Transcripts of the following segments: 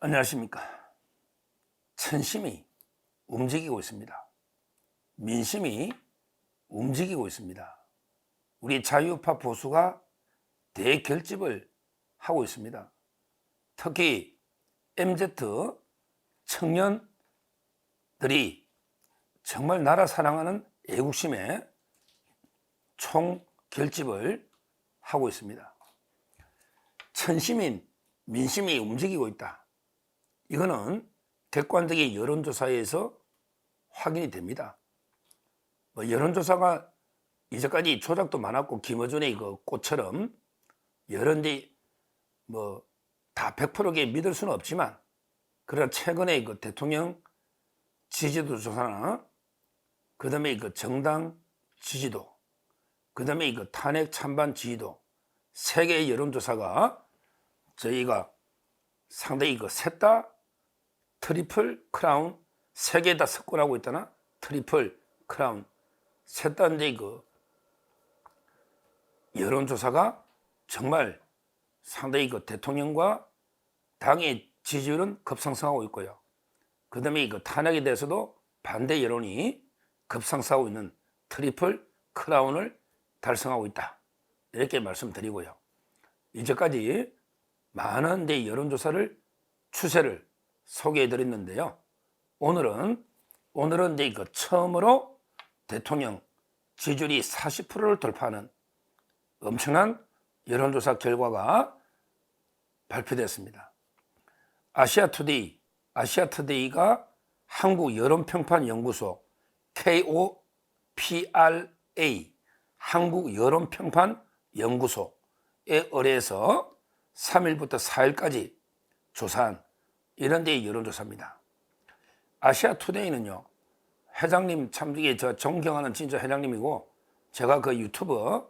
안녕하십니까. 천심이 움직이고 있습니다. 민심이 움직이고 있습니다. 우리 자유우파 보수가 대결집을 하고 있습니다. 특히 MZ 청년들이 정말 나라 사랑하는 애국심에 총결집을 하고 있습니다. 천심인 민심이 움직이고 있다. 이거는 객관적인 여론조사에서 확인이 됩니다. 여론조사가 이제까지 조작도 많았고 김어준의 그 꽃처럼 여론이 다 100%게 믿을 수는 없지만, 그러나 최근에 그 대통령 지지도 조사나 그 다음에 그 정당 지지도, 그 다음에 그 탄핵 찬반 지지도, 세 개의 여론조사가 저희가 상당히 셋 다 트리플 크라운, 세 개 다 석권하고 있다나 트리플 크라운, 셋 다 이제 여론조사가 정말 상당히 대통령과 당의 지지율은 급상승하고 있고요. 그 다음에 탄핵에 대해서도 반대 여론이 급상승하고 있는 트리플 크라운을 달성하고 있다. 이렇게 말씀드리고요. 이제까지 많은 여론조사를 추세를 소개해 드렸는데요. 오늘은 처음으로 대통령 지지율이 40%를 돌파하는 엄청난 여론조사 결과가 발표됐습니다. 아시아투데이가 한국여론평판연구소 KOPRA 한국여론평판연구소에 의뢰해서 3일부터 4일까지 조사한 이런 데의 여론조사입니다. 아시아투데이는요, 회장님 참 이게 저 존경하는 진짜 회장님이고, 제가 그 유튜브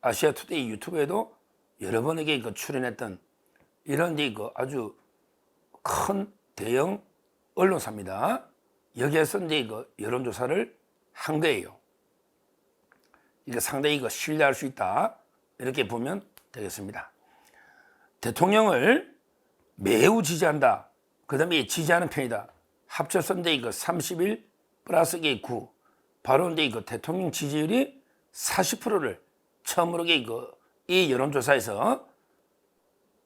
아시아투데이 유튜브에도 여러 번에게 출연했던 이런 데 아주 큰 대형 언론사입니다. 여기에서 이제 여론조사를 한 거예요. 이게 상당히 신뢰할 수 있다, 이렇게 보면 되겠습니다. 대통령을 매우 지지한다, 그 다음에 지지하는 편이다, 합쳐서 이제 31 플러스 9, 바로 이제 대통령 지지율이 40%를 처음으로 이 여론조사에서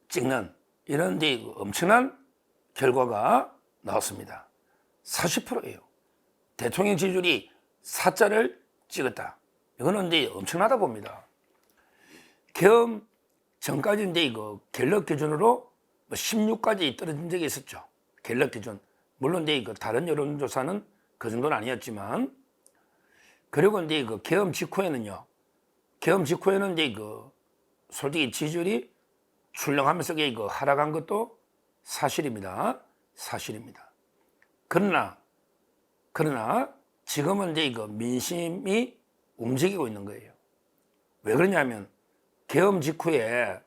찍는 이런 이제 엄청난 결과가 나왔습니다. 40%예요. 대통령 지지율이 4자를 찍었다. 이거는 이제 엄청나다 봅니다. 겸 전까지 이제 갤럽 기준으로 16까지 떨어진 적이 있었죠. 갤럽 기준. 물론 이제 다른 여론조사는 그 정도는 아니었지만, 그리고 이제 계엄 직후에는요, 이제 솔직히 지지율이 출렁하면서 하락한 것도 사실입니다. 그러나 지금은 이제 민심이 움직이고 있는 거예요. 왜 그러냐면 계엄 직후에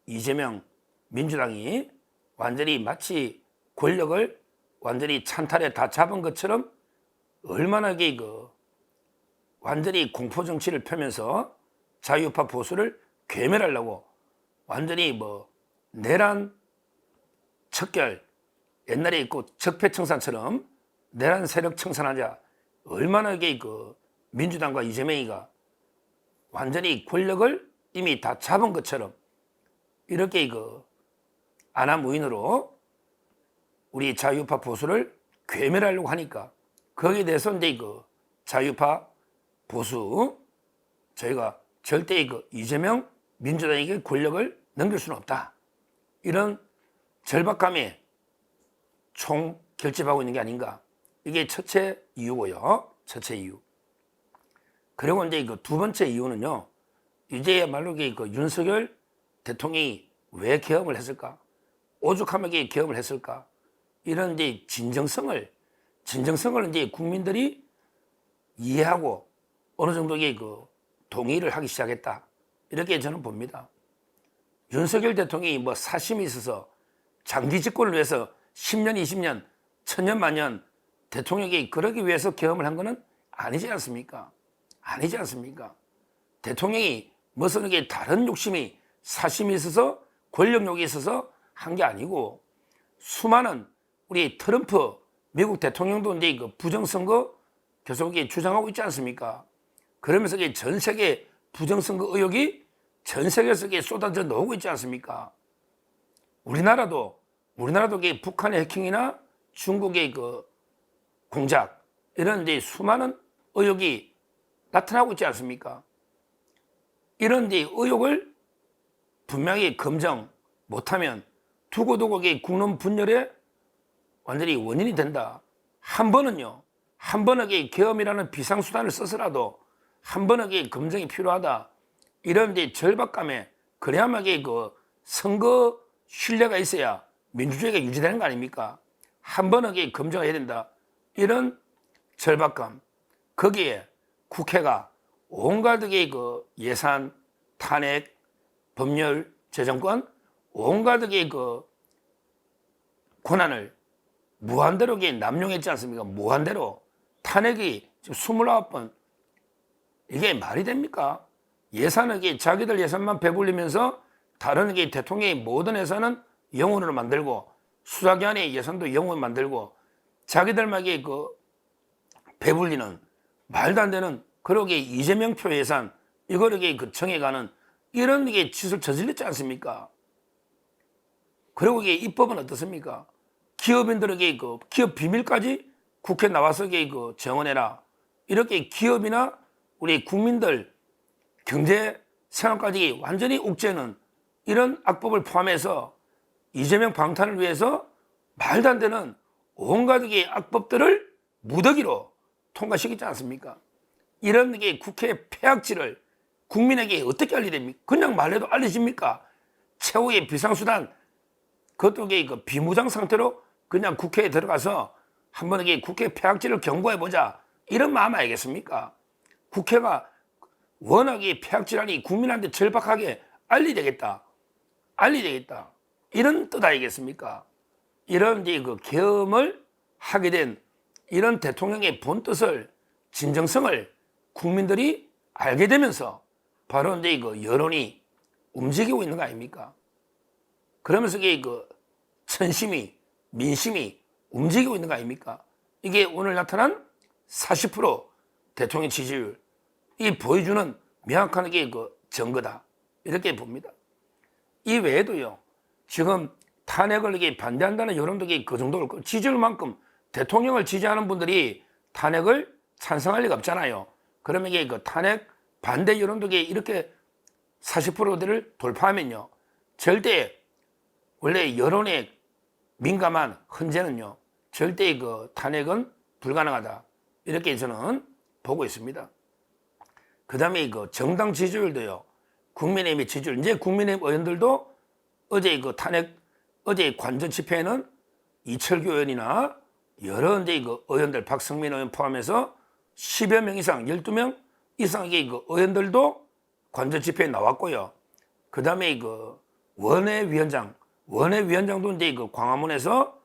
이재명 민주당이 완전히 마치 권력을 완전히 찬탈에 다 잡은 것처럼 얼마나 완전히 공포 정치를 펴면서 자유우파 보수를 괴멸하려고 완전히 내란 척결, 옛날에 있고 적폐청산처럼 내란 세력 청산하자, 얼마나 민주당과 이재명이가 완전히 권력을 이미 다 잡은 것처럼 이렇게 안하무인으로 우리 자유우파 보수를 괴멸하려고 하니까, 거기에 대해서 이제 자유우파 보수, 저희가 절대 이재명 민주당에게 권력을 넘길 수는 없다, 이런 절박감에 총 결집하고 있는 게 아닌가. 이게 첫째 이유고요. 그리고 이제 두 번째 이유는요, 이제야말로 윤석열 대통령이 왜 계엄을 했을까? 오죽하면 계엄을 했을까? 이런 이제 진정성을 이제 국민들이 이해하고 어느 정도의 동의를 하기 시작했다, 이렇게 저는 봅니다. 윤석열 대통령이 사심이 있어서 장기 집권을 위해서 10년, 20년, 천년, 만년 대통령이 그러기 위해서 계엄을 한 것은 아니지 않습니까? 대통령이 무슨 다른 욕심이, 사심이 있어서, 권력욕이 있어서 한 게 아니고 수많은 우리 트럼프 미국 대통령도 이제 그 부정선거 계속 주장하고 있지 않습니까? 그러면서 전 세계 부정선거 의혹이 전 세계에서 쏟아져 나오고 있지 않습니까? 우리나라도 북한의 해킹이나 중국의 그 공작 이런 이제 수많은 의혹이 나타나고 있지 않습니까? 이런 이제 의혹을 분명히 검증 못하면 두고두고 국론 분열의 완전히 원인이 된다. 한 번은요, 한 번에 계엄이라는 비상수단을 써서라도 한 번에 검증이 필요하다. 이런 이제 절박감에 그래야만 그 선거 신뢰가 있어야 민주주의가 유지되는 거 아닙니까? 한 번에 검증해야 된다. 이런 절박감. 거기에 국회가 온갖 그 예산, 탄핵, 법률, 재정권, 온갖 그 권한을 무한대로 남용했지 않습니까? 무한대로. 탄핵이 지금 29번. 이게 말이 됩니까? 예산을 자기들 예산만 배불리면서 다른 대통령의 모든 예산은 영원으로 만들고 수사기관의 예산도 영원으로 만들고 자기들만의 그 배불리는 말도 안 되는 그러게 이재명 표 예산 이거를 그 정해가는 이런 짓을 저질렀지 않습니까? 그리고 입법은 어떻습니까? 기업인들에게 그 기업 비밀까지 국회 나와서 그 정언해라. 이렇게 기업이나 우리 국민들 경제 생활까지 완전히 옥죄는 이런 악법을 포함해서 이재명 방탄을 위해서 말도 안 되는 온갖 악법들을 무더기로 통과시키지 않습니까? 이런 국회 폐악질을 국민에게 어떻게 알리됩니까? 그냥 말해도 알려집니까? 최후의 비상수단 그것도 그 비무장 상태로 그냥 국회에 들어가서 한번 국회 폐악질을 경고해보자 이런 마음 아니겠습니까? 국회가 워낙에 폐악질하니 국민한테 절박하게 알리되겠다 이런 뜻 아니겠습니까? 이런 그 계엄을 하게 된 이런 대통령의 본뜻을 진정성을 국민들이 알게 되면서 바로 이제 그 여론이 움직이고 있는 거 아닙니까? 그러면서 그 천심이 민심이 움직이고 있는 거 아닙니까? 이게 오늘 나타난 40% 대통령 지지율 이 보여주는 명확한 그 증거다 이렇게 봅니다. 이 외에도요 지금 탄핵을 이게 반대한다는 여론도 그 정도로 지지율만큼 대통령을 지지하는 분들이 탄핵을 찬성할 리가 없잖아요. 그러면 이게 그 탄핵 반대 여론도 이렇게 40%대를 돌파하면요 절대 원래 여론에 민감한 헌재는요 절대 그 탄핵은 불가능하다 이렇게 저는 보고 있습니다. 그 다음에 그 정당 지지율도요 국민의힘의 지지율 이제 국민의힘 의원들도 어제 그 탄핵 어제 관전 집회에는 이철규 의원이나 여러 이제 그 의원들 박성민 의원 포함해서 10여 명 이상 12명 이상의 그 의원들도 관전 집회에 나왔고요. 그 다음에 그 원외위원장도 이제 그 광화문에서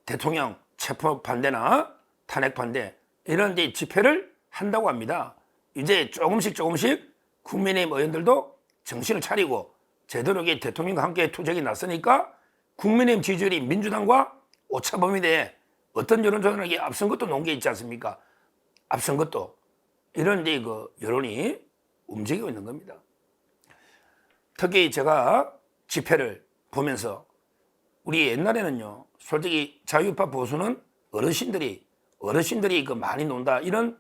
대통령 체포 반대나 탄핵 반대 이런 이제 집회를 한다고 합니다. 이제 조금씩 국민의힘 의원들도 정신을 차리고 제대로 대통령과 함께 투쟁이 났으니까 국민의힘 지지율이 민주당과 오차범위 내에 어떤 여론조사에 앞선 것도 놓은 게 있지 않습니까? 앞선 것도 이런 이제 그 여론이 움직이고 있는 겁니다. 특히 제가 집회를 보면서 우리 옛날에는요 솔직히 자유파 보수는 어르신들이 그 많이 논다 이런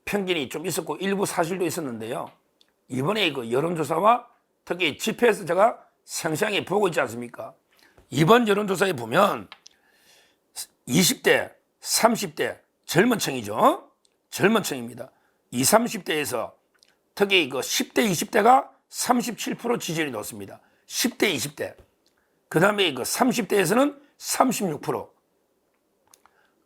편견이 좀 있었고 일부 사실도 있었는데요. 이번에 그 여론조사와 특히 집회에서 제가 생생하게 보고 있지 않습니까? 이번 여론조사에 보면 20대, 30대 젊은 층이죠. 젊은 층입니다. 20, 30대에서 특히 그 10대, 20대가 37% 지지율이 높습니다. 10대, 20대. 그 다음에 그 30대에서는 36%.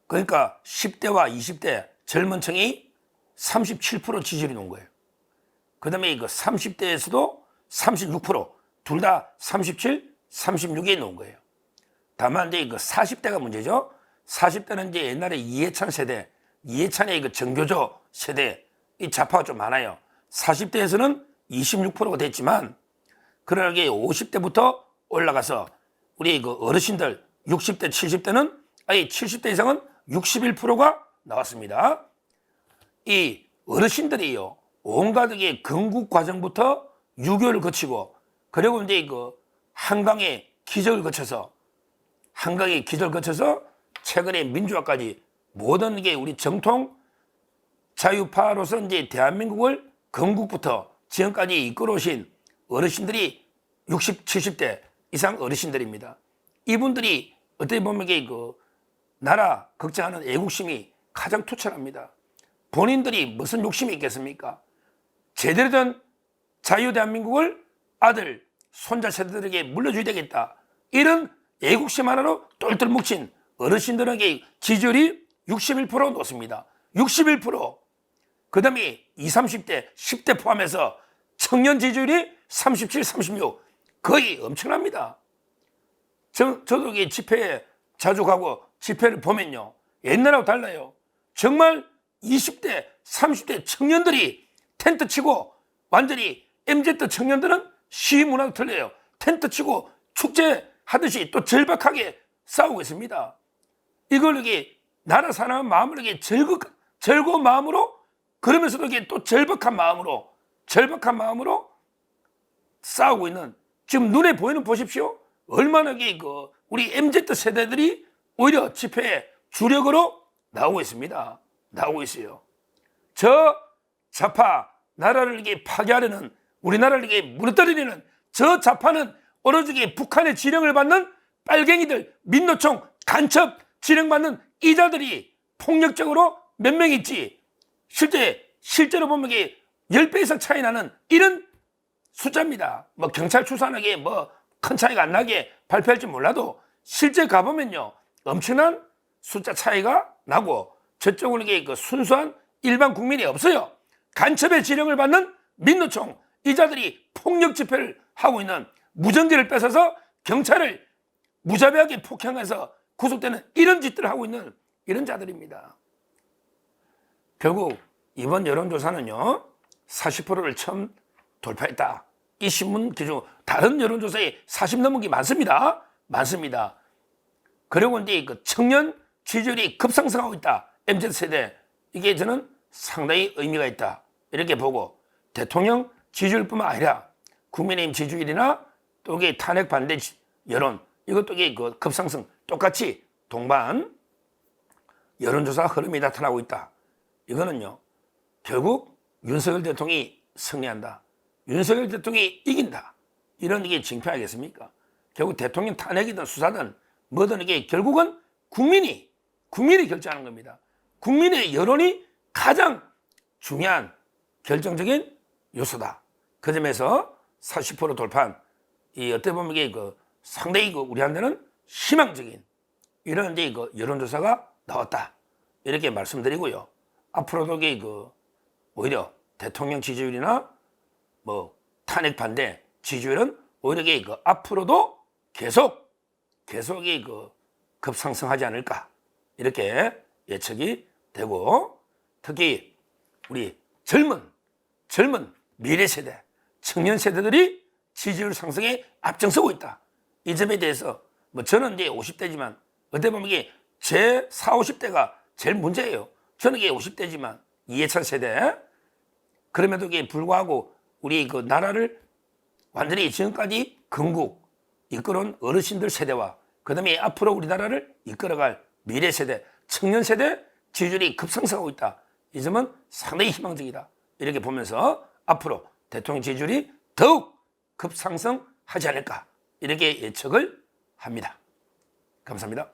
그러니까 10대와 20대 젊은 층이 37% 지지율이 높은 거예요. 그 다음에 그 30대에서도 36%. 둘 다 37, 36에 놓은 거예요. 다만 이제 그 40대가 문제죠. 40대는 이제 옛날에 이해찬 세대, 이해찬의 그 정교조 세대, 이 좌파가 좀 많아요. 40대에서는 26%가 됐지만, 그러나 이게 50대부터 올라가서 우리 그 어르신들 60대, 70대는 아니 70대 이상은 61%가 나왔습니다. 이 어르신들이요, 온갖 게 건국 과정부터 유교를 거치고, 그리고 이제 그 한강의 기적을 거쳐서 최근에 민주화까지 모든 게 우리 정통 자유파로서 이제 대한민국을 건국부터 지금까지 이끌어오신 어르신들이 60, 70대 이상 어르신들입니다. 이분들이 어떻게 보면 그 나라 걱정하는 애국심이 가장 투철합니다. 본인들이 무슨 욕심이 있겠습니까? 제대로 된 자유 대한민국을 아들, 손자 세대들에게 물려줘야 되겠다. 이런 애국심 하나로 똘똘 뭉친 어르신들에게 지지율이 61% 높습니다. 61%. 그 다음에 20, 30대, 10대 포함해서 청년 지지율이 37, 36. 거의 엄청납니다. 저도 이게 집회에 자주 가고 집회를 보면요, 옛날하고 달라요. 정말 20대, 30대 청년들이 텐트 치고, 완전히 MZ 청년들은 시위 문화도 틀려요. 텐트 치고 축제 하듯이 또 절박하게 싸우고 있습니다. 이걸 이게 나라 사랑하는 마음으로 이게 즐거운 마음으로, 그러면서도 이게 또 절박한 마음으로 싸우고 있는, 지금 눈에 보이는 보십시오. 얼마나 우리 MZ 세대들이 오히려 집회에 주력으로 나오고 있습니다. 나오고 있어요. 저 좌파, 나라를 이게 파괴하려는, 우리나라를 이게 무너뜨리려는 저 좌파는 오로지 북한의 지령을 받는 빨갱이들, 민노총 간첩 지령받는 이자들이 폭력적으로 몇 명 있지, 실제로 보면 이게 10배 이상 차이 나는 이런 숫자입니다. 뭐 경찰 추산하게 뭐 큰 차이가 안 나게 발표할지 몰라도 실제 가보면요, 엄청난 숫자 차이가 나고, 저쪽은 이게 그 순수한 일반 국민이 없어요. 간첩의 지령을 받는 민노총 이자들이 폭력 집회를 하고 있는, 무전기를 뺏어서 경찰을 무자비하게 폭행해서 구속되는 이런 짓들을 하고 있는 이런 자들입니다. 결국 이번 여론조사는요, 40%를 처음 돌파했다. 이 신문 기준, 다른 여론조사에 40 넘은 게 많습니다. 그리고 이제 그 청년 지지율이 급상승하고 있다. MZ세대. 이게 저는 상당히 의미가 있다. 이렇게 보고, 대통령 지지율뿐만 아니라 국민의힘 지지율이나 또 이게 탄핵 반대 여론, 이것도 이게 그 급상승, 똑같이 동반 여론조사 흐름이 나타나고 있다. 이거는요, 결국 윤석열 대통령이 승리한다. 윤석열 대통령이 이긴다. 이런 게 징표 아니겠습니까? 결국 대통령 탄핵이든 수사든 뭐든 이게 결국은 국민이 결정하는 겁니다. 국민의 여론이 가장 중요한 결정적인 요소다. 그 점에서 40% 돌파한, 이 어떻게 보면 이게 상당히 우리한테는 희망적인 이런 이제 여론조사가 나왔다. 이렇게 말씀드리고요. 앞으로도 이게 오히려 대통령 지지율이나 뭐 탄핵 반대 지지율은 오히려 이게 앞으로도 계속 급상승하지 않을까, 이렇게 예측이 되고, 특히 우리 젊은 미래 세대, 청년 세대들이 지지율 상승에 앞장서고 있다. 이 점에 대해서 뭐 저는 이제 50대지만 어떻게 보면 이게 제 40, 50대가 제일 문제예요. 저는 이게 50대지만 이해찬 세대. 그럼에도 불구하고 우리 나라를 완전히 지금까지 건국 이끌어온 어르신들 세대와, 그 다음에 앞으로 우리나라를 이끌어갈 미래 세대, 청년 세대 지지율이 급상승하고 있다. 이 점은 상당히 희망적이다. 이렇게 보면서 앞으로 대통령 지지율이 더욱 급상승하지 않을까, 이렇게 예측을 합니다. 감사합니다.